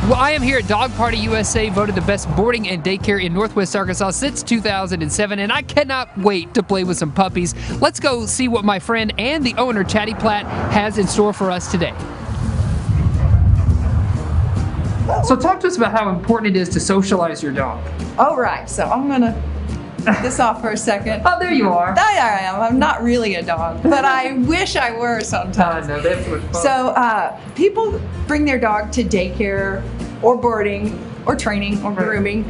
Well, I am here at Dog Party USA, voted the best boarding and daycare in Northwest Arkansas since 2007, and I cannot wait to play with some puppies. Let's go see what my friend and the owner, Chatty Platt, has in store for us today. So talk to us about how important it is to socialize your dog. All right, so I'm gonna put this off for a second. Oh, there you are. There I am. I'm not really a dog, but I wish I were sometimes. No, that's what's fun. So people bring their dog to daycare or boarding or training or grooming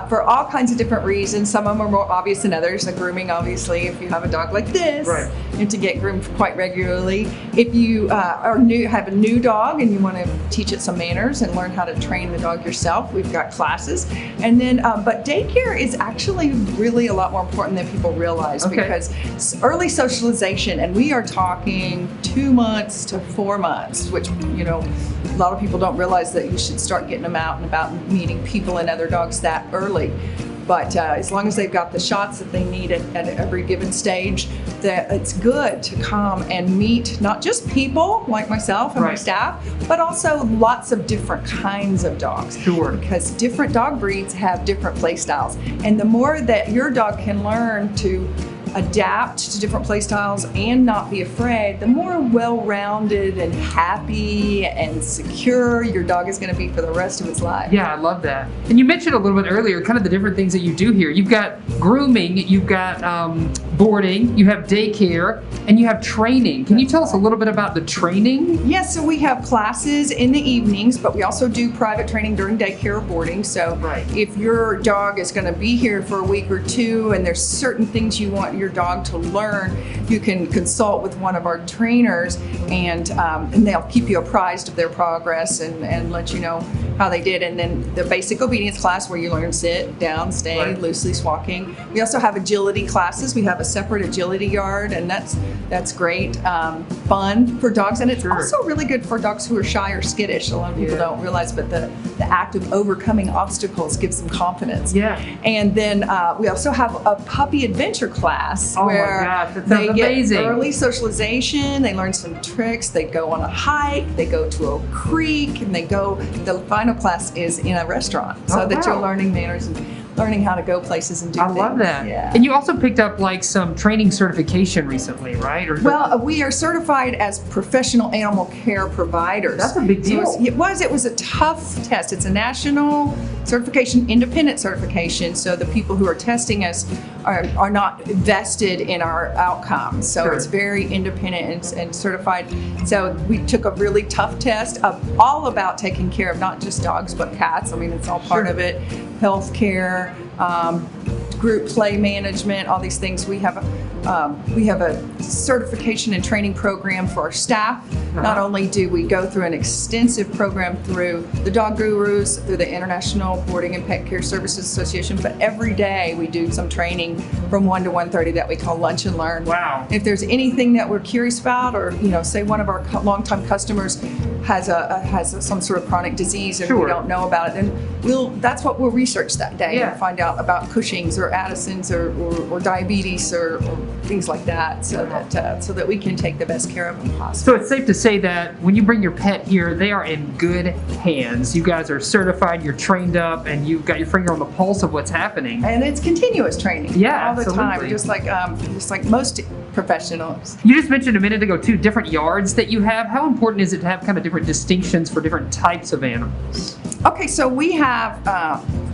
for all kinds of different reasons. Some of them are more obvious than others. The grooming, obviously, if you have a dog like this, you have to get groomed quite regularly. If you have a new dog and you want to teach it some manners and learn how to train the dog yourself, we've got classes. And then, but daycare is actually really a lot more important than people realize because early socialization, and we are talking 2 months to 4 months, which, you know, a lot of people don't realize that you should start getting them out and about meeting people and other dogs that early. But as long as they've got the shots that they need at every given stage, that it's good to come and meet not just people like myself and my staff, but also lots of different kinds of dogs. Sure. Because different dog breeds have different play styles. And the more that your dog can learn to adapt to different play styles and not be afraid, the more well-rounded and happy and secure your dog is going to be for the rest of its life. Yeah, I love that. And you mentioned a little bit earlier kind of the different things that you do here. You've got grooming, you've got boarding, you have daycare, and you have training. Can you tell us a little bit about the training? Yes, so we have classes in the evenings, but we also do private training during daycare or boarding. So if your dog is going to be here for a week or two and there's certain things you want your dog to learn, you can consult with one of our trainers and they'll keep you apprised of their progress and let you know how they did. And then the basic obedience class where you learn sit, down, stay, loose walking. We also have agility classes. We have a separate agility yard, and that's great. Fun for dogs, and it's also really good for dogs who are shy or skittish. A lot of people don't realize, but the act of overcoming obstacles gives them confidence. And then we also have a puppy adventure class where they get early socialization, they learn some tricks, they go on a hike, they go to a creek, and the final class is in a restaurant, so that you're learning manners and learning how to go places and do things. I love that. And you also picked up like some training certification recently, right? Well, we are certified as professional animal care providers. That's a big deal. So it was a tough test. It's a national certification, independent certification, so the people who are testing us are not vested in our outcomes. So it's very independent and certified. So we took a really tough test all about taking care of not just dogs but cats. I mean, it's all part of it. Health care, group play management, all these things. We have a certification and training program for our staff. Not only do we go through an extensive program through the Dog Gurus, through the International Boarding and Pet Care Services Association, but every day we do some training from 1 to 1:30 that we call Lunch and Learn. Wow. If there's anything that we're curious about, or say one of our longtime customers has some sort of chronic disease and we don't know about it, then that's what we'll research that day and find out about Cushing's or Addison's or diabetes or things like that, so that we can take the best care of them possible. So it's safe to say that when you bring your pet here, they are in good hands. You guys are certified, you're trained up, and you've got your finger on the pulse of what's happening. And it's continuous training all the time, just like most professionals. You just mentioned a minute ago too, different yards that you have. How important is it to have kind of different distinctions for different types of animals? Okay, so we have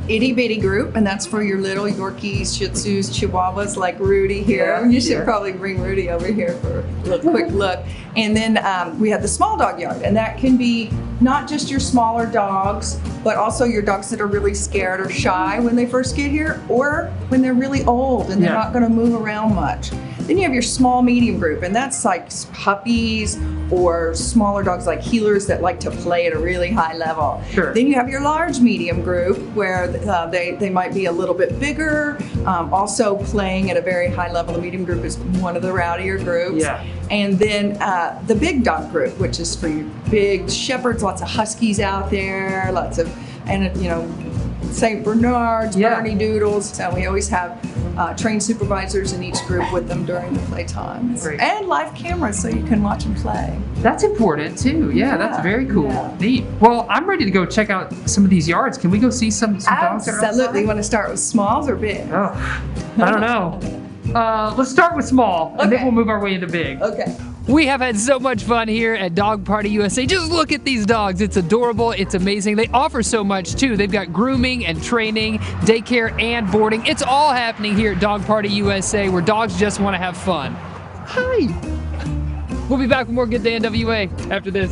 itty bitty group, and that's for your little Yorkies, Shih Tzus, Chihuahuas like Rudy here. You should probably bring Rudy over here for a little quick look. And then we have the small dog yard, and that can be not just your smaller dogs, but also your dogs that are really scared or shy when they first get here, or when they're really old and they're not going to move around much. Then you have your small medium group, and that's like puppies or smaller dogs like heelers that like to play at a really high level. Then you have your large medium group where they might be a little bit bigger, also playing at a very high level. The medium group is one of the rowdier groups. And then the big dog group, which is for your big shepherds, lots of huskies out there, lots of, St. Bernards, Bernie Doodles. So we always have trained supervisors in each group with them during the playtime. Great. And live cameras so you can watch them play. That's important too. Yeah, that's very cool. Yeah. Neat. Well, I'm ready to go check out some of these yards. Can we go see some dogs that are outside? Absolutely. You want to start with smalls or big? Oh, I don't know. Let's start with small, and then Okay. we'll move our way into big. Okay. We have had so much fun here at Dog Party USA. Just look at these dogs. It's adorable. It's amazing. They offer so much too. They've got grooming and training, daycare and boarding. It's all happening here at Dog Party USA, where dogs just want to have fun. Hi. We'll be back with more Good Day NWA after this.